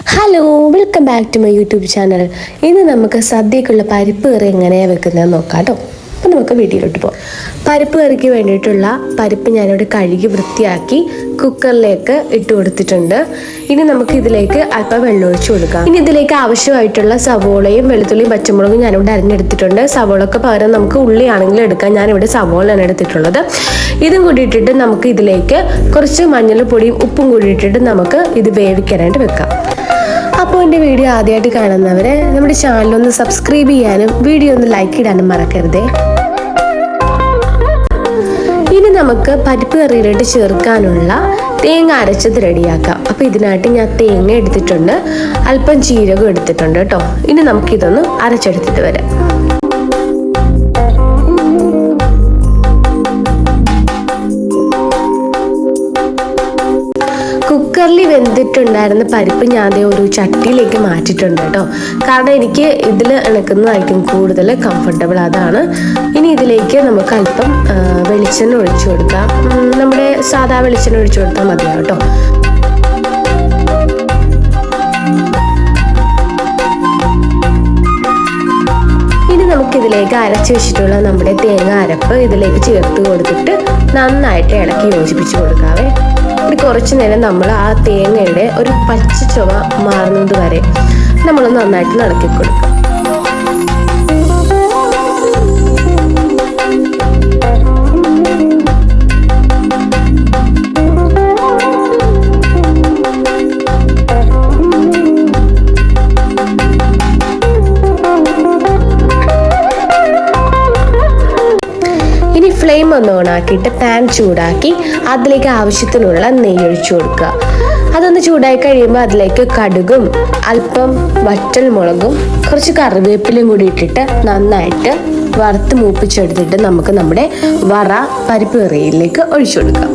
Hello, welcome back to my YouTube channel. ഇന്ന് നമുക്ക് സദ്യക്കുള്ള പരിപ്പ് കറി എങ്ങനെയാണ് വെക്കുന്നത് നോക്കാം കേട്ടോ. അപ്പം നമുക്ക് വീട്ടിലോട്ട് പോകാം. പരിപ്പ് കറിക്ക് വേണ്ടിയിട്ടുള്ള പരിപ്പ് ഞാനിവിടെ കഴുകി വൃത്തിയാക്കി കുക്കറിലേക്ക് ഇട്ട് കൊടുത്തിട്ടുണ്ട്. ഇനി നമുക്ക് ഇതിലേക്ക് അല്പം വെള്ളം ഒഴിച്ച് കൊടുക്കാം. ഇനി ഇതിലേക്ക് ആവശ്യമായിട്ടുള്ള സവോളയും വെളുത്തുള്ളിയും പച്ചമുളകും ഞാനിവിടെ അരിഞ്ഞെടുത്തിട്ടുണ്ട്. സവോളക്ക് പകരം നമുക്ക് ഉള്ളിയാണെങ്കിലും എടുക്കാം. ഞാനിവിടെ സവോളയാണ് എടുത്തിട്ടുള്ളത്. ഇതും കൂടി ഇട്ടിട്ട് നമുക്ക് ഇതിലേക്ക് കുറച്ച് മഞ്ഞൾപ്പൊടിയും ഉപ്പും കൂടി ഇട്ടിട്ട് നമുക്ക് ഇത് വേവിക്കാനായിട്ട് വെക്കാം. അപ്പോൾ എൻ്റെ വീഡിയോ ആദ്യമായിട്ട് കാണുന്നവരെ നമ്മുടെ ചാനലൊന്ന് സബ്സ്ക്രൈബ് ചെയ്യാനും വീഡിയോ ഒന്ന് ലൈക്ക് ഇടാനും മറക്കരുതേ. ഇനി നമുക്ക് പരിപ്പ് കറിയിലോട്ട് ചേർക്കാനുള്ള തേങ്ങ അരച്ചത് റെഡിയാക്കാം. അപ്പോൾ ഇതിനായിട്ട് ഞാൻ തേങ്ങ എടുത്തിട്ടുണ്ട്, അല്പം ജീരകം എടുത്തിട്ടുണ്ട് കേട്ടോ. ഇനി നമുക്കിതൊന്ന് അരച്ചെടുത്തിട്ട് വരാം. കുക്കറിൽ വെന്തിട്ടുണ്ടായിരുന്ന പരിപ്പ് ഞാൻ ഒരു ചട്ടിയിലേക്ക് മാറ്റിയിട്ടുണ്ട് കേട്ടോ. കാരണം എനിക്ക് ഇതിൽ ഇണക്കുന്നതായിരിക്കും കൂടുതൽ കംഫർട്ടബിൾ, അതാണ്. ഇനി ഇതിലേക്ക് നമുക്ക് അല്പം വെളിച്ചെണ്ണ ഒഴിച്ചു കൊടുക്കാം. നമ്മുടെ സാധാ വെളിച്ചെണ്ണ ഒഴിച്ചു കൊടുത്താൽ മതിയാവും കേട്ടോ. ഇനി നമുക്കിതിലേക്ക് അരച്ചു വെച്ചിട്ടുള്ള നമ്മുടെ തേങ്ങ അരപ്പ് ഇതിലേക്ക് ചേർത്ത് കൊടുത്തിട്ട് നന്നായിട്ട് ഇളക്കി യോജിപ്പിച്ച് കൊടുക്കാവേ. കുറച്ചു നേരം നമ്മൾ ആ തേങ്ങയുടെ ഒരു പച്ച ചുവ മാറുന്നത് വരെ നമ്മൾ നന്നായിട്ട് ഇളക്കി കൊടുക്കാം. ഫ്ലെയിം ഒന്ന് ഓണാക്കിയിട്ട് പാൻ ചൂടാക്കി അതിലേക്ക് ആവശ്യത്തിനുള്ള നെയ്യ് ഒഴിച്ചു കൊടുക്കുക. അതൊന്ന് ചൂടായി കഴിയുമ്പോൾ അതിലേക്ക് കടുകും അല്പം വറ്റൽ മുളകും കുറച്ച് കറിവേപ്പിലയും കൂടി ഇട്ടിട്ട് നന്നായിട്ട് വറുത്ത് മൂപ്പിച്ചെടുത്തിട്ട് നമുക്ക് നമ്മുടെ വറ പരിപ്പ് കറിയിലേക്ക് ഒഴിച്ചു കൊടുക്കാം.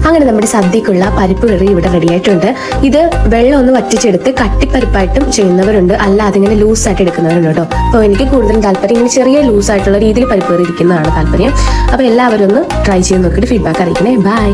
അങ്ങനെ നമ്മുടെ സദ്യക്കുള്ള പരിപ്പ് കറി ഇവിടെ റെഡി ആയിട്ടുണ്ട്. ഇത് വെള്ളം ഒന്ന് വറ്റിച്ചെടുത്ത് കട്ടിപ്പരിപ്പായിട്ടും ചെയ്യുന്നവരുണ്ട്, അല്ലാതെ ഇങ്ങനെ ലൂസായിട്ട് എടുക്കുന്നവരുണ്ട് കേട്ടോ. അപ്പോൾ എനിക്ക് കൂടുതലും താല്പര്യം ഇങ്ങനെ ചെറിയ ലൂസായിട്ടുള്ള രീതിയിൽ പരിപ്പ് കറി ഇരിക്കുന്നതാണ് താല്പര്യം. അപ്പോൾ എല്ലാവരും ഒന്ന് ട്രൈ ചെയ്ത് നോക്കിയിട്ട് ഫീഡ്ബാക്ക് അറിയിക്കണേ. ബൈ.